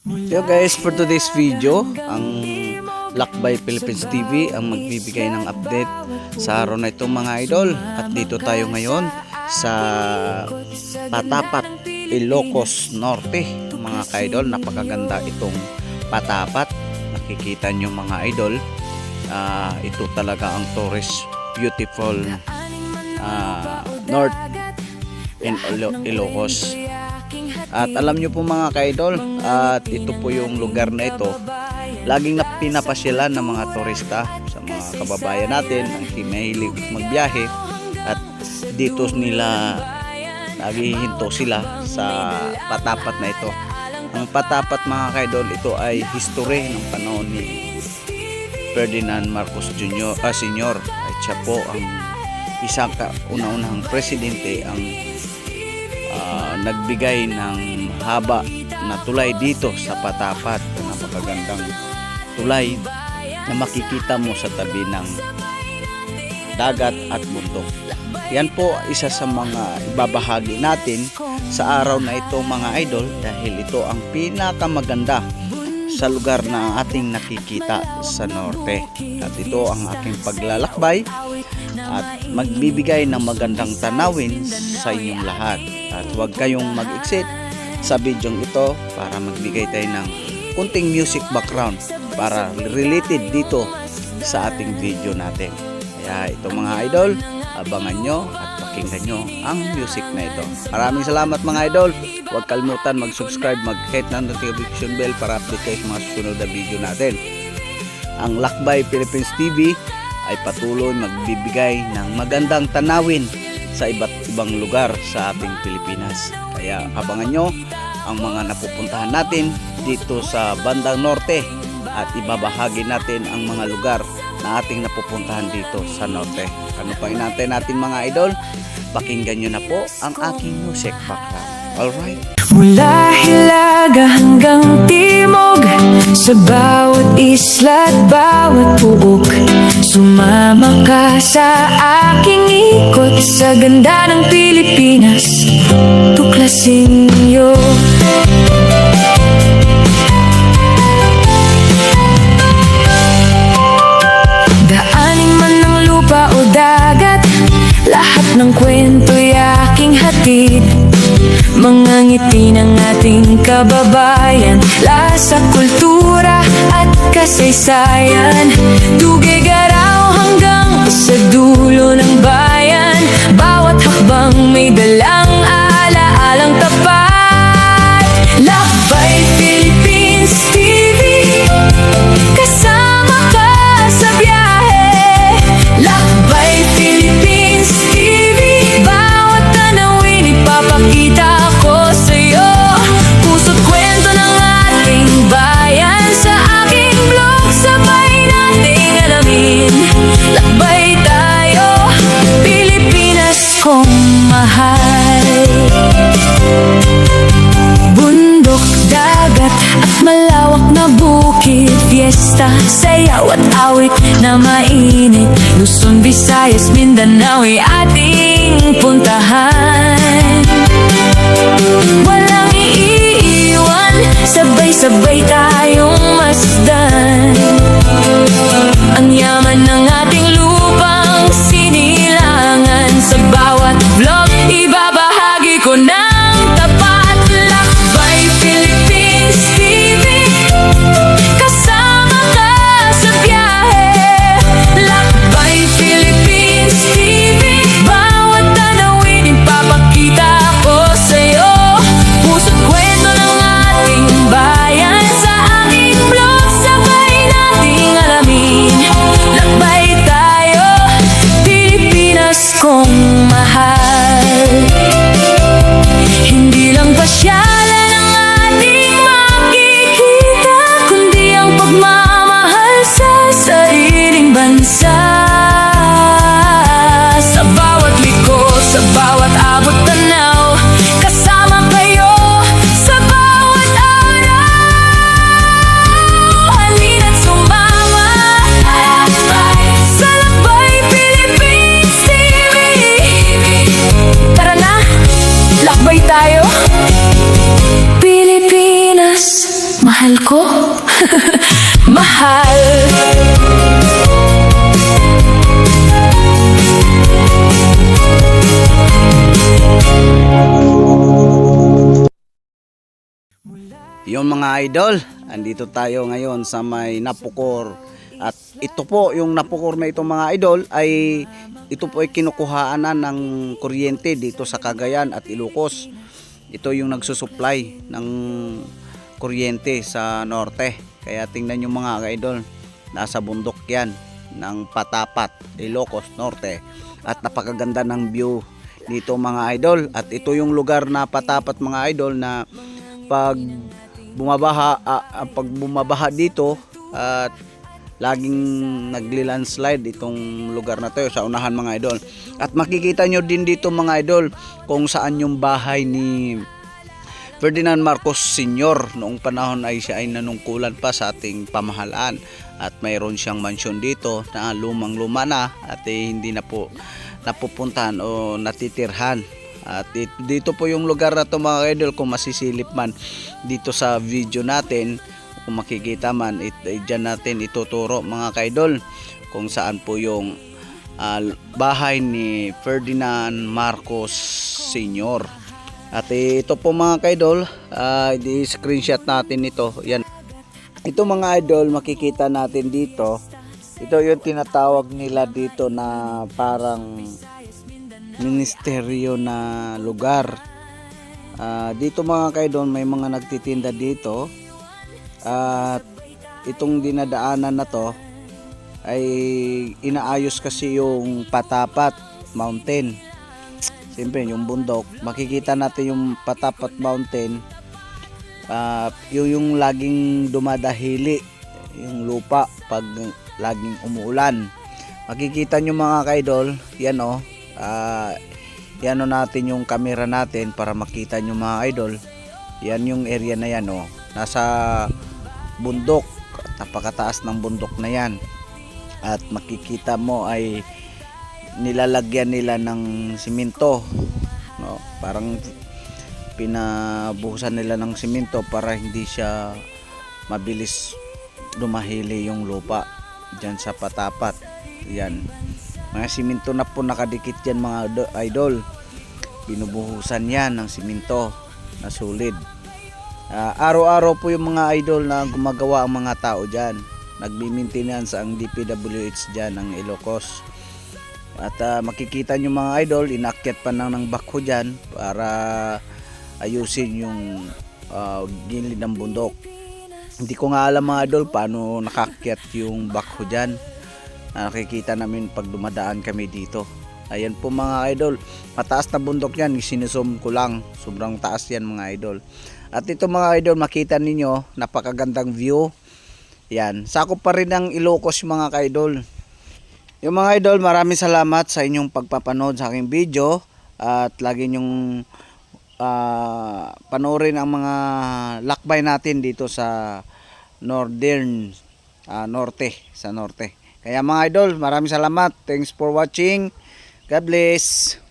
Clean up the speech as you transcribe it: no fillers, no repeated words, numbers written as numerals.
So guys, for today's video, ang Lakbay Philippines TV ang magbibigay ng update sa araw na ito mga idol. At dito tayo ngayon sa Patapat, Ilocos Norte mga ka-idol. Napakaganda itong Patapat. Nakikita nyo mga idol, ito talaga ang tourist beautiful North in Ilocos. At alam nyo po mga ka-idol, at ito po yung lugar na ito laging pinapasyalan ng mga turista sa mga kababayan natin ang mahilig magbiyahe, at dito nila naghihinto sila sa Patapat na ito. Ang Patapat mga ka-idol, ito ay history ng panahon ni Ferdinand Marcos Sr. At siya po ang isang kauna-unahang presidente ang nagbigay ng haba na tulay dito sa Patapat. Napakagandang tulay na makikita mo sa tabi ng dagat at bundok. Yan po isa sa mga ibabahagi natin sa araw na ito mga idol, dahil ito ang pinakamaganda sa lugar na ating nakikita sa norte. At ito ang aking paglalakbay at magbibigay ng magandang tanawin sa inyong lahat. At huwag kayong mag-exit sa video ito para magbigay tayo ng kunting music background para related dito sa ating video natin. Kaya ito mga idol, abangan nyo at pakinggan nyo ang music na ito. Maraming salamat mga idol. Huwag kalimutan mag-subscribe, mag-hit ng notification bell para update kayo sa mga susunod na video natin. Ang Lakbay Philippines TV ay patuloy magbibigay ng magandang tanawin sa iba't ibang lugar sa ating Pilipinas. Kaya abangan nyo ang mga napupuntahan natin dito sa bandang norte, at ibabahagi natin ang mga lugar na ating napupuntahan dito sa norte. Ano pa inantay natin mga idol? Pakinggan nyo na po ang aking music background. Alright? Mula Hilaga hanggang Timog, sa bawat isla at bawat puok, sumama ka sa aking ikot sa ganda ng Pilipinas. Tuklasin niyo daanin man ng lupa o dagat, lahat ng kwento'y aking hatid. Mga ngiti ng ating kababayan, lasa, kultura at kasaysayan. Tugay-garaw hanggang sa dulo ng bayan, bawat hakbang may dalang ala-alang tapat. Lakbay Philippines TV, kasama ka sa biyahe. Lakbay Philippines TV, bawat tanawin ipapakita kong mahal. Bundok, dagat at malawak na bukid, fiesta, sayaw at awit na mainit. Luzon, Visayas, Mindanao ay ating puntahan. Walang iiwan, sabay-sabay tayong masdan. Ang yaman ng ating lupang sinilangan, sa bawat vlog ibabahagi ko ng tapat. Lakbay Philippines TV, kasama ka sa biyahe. Lakbay Philippines TV, bawat tanawin ipapakita ko sa'yo. Puso't kwento ng ating bayan, sa aking vlog sabay nating alamin. Lakbay mahal ko? Mahal. Yung mga idol, andito tayo ngayon sa may Napocor. At ito po, yung Napocor na ito mga idol, ay ito po ay kinukuhaanan ng kuryente dito sa Cagayan at Ilocos. Ito yung nagsusupply ng kuryente sa norte. Kaya tingnan nyo mga idol, nasa bundok yan ng Patapat, Ilocos Norte. At napakaganda ng view dito mga idol. At ito yung lugar na Patapat mga idol na pag bumabaha dito at laging nagli-landslide itong lugar na to sa unahan mga idol. At makikita nyo din dito mga idol kung saan yung bahay ni Ferdinand Marcos Sr. Noong panahon ay siya ay nanungkulan pa sa ating pamahalaan at mayroon siyang mansyon dito na lumang-luma na at hindi na po napupuntahan o natitirhan. At dito po yung lugar na to mga idol, kung masisilip man dito sa video natin, kung makikita man, dyan natin ituturo mga kaidol kung saan po yung bahay ni Ferdinand Marcos Sr. At ito po mga kaidol, i-screenshot natin ito. Yan. Ito mga idol, makikita natin dito. Ito yung tinatawag nila dito na parang ministeryo na lugar. Dito mga kaidol, may mga nagtitinda dito. At itong dinadaanan na to ay inaayos kasi yung Patapat Mountain. Siyempre yung bundok, makikita natin yung Patapat Mountain, yung laging dumadahili yung lupa pag laging umuulan. Makikita nyo mga kaidol, yan o. Yan o natin yung camera natin para makita nyo mga idol. Yan yung area na yan o. Nasa bundok, napakataas ng bundok na yan. At makikita mo ay nilalagyan nila ng simento, no? Parang pinabuhusan nila ng simento para hindi siya mabilis dumahili yung lupa dyan sa Patapat. Yan, mga simento na po nakadikit dyan mga idol. Binubuhusan yan ng simento na solid. Araw-araw po yung mga idol na gumagawa ang mga tao dyan. Nagbi-maintenance ang DPWH dyan ng Ilocos. At makikita nyo mga idol, inakyat pa ng bakho dyan para ayusin yung gilid ng bundok. Hindi ko nga alam mga idol paano nakakyat yung bakho dyan. Nakikita namin pag dumadaan kami dito. Ayan po mga idol, mataas na bundok yan, sinusum ko lang, sobrang taas yan mga idol. At ito mga idol, makita ninyo, napakagandang view. Yan, sakop pa rin ng Ilocos mga kaidol. Yung mga idol, maraming salamat sa inyong pagpapanood sa aking video. At lagi nyong panoorin ang mga lakbay natin dito sa northern, sa norte. Kaya mga idol, maraming salamat. Thanks for watching. God bless.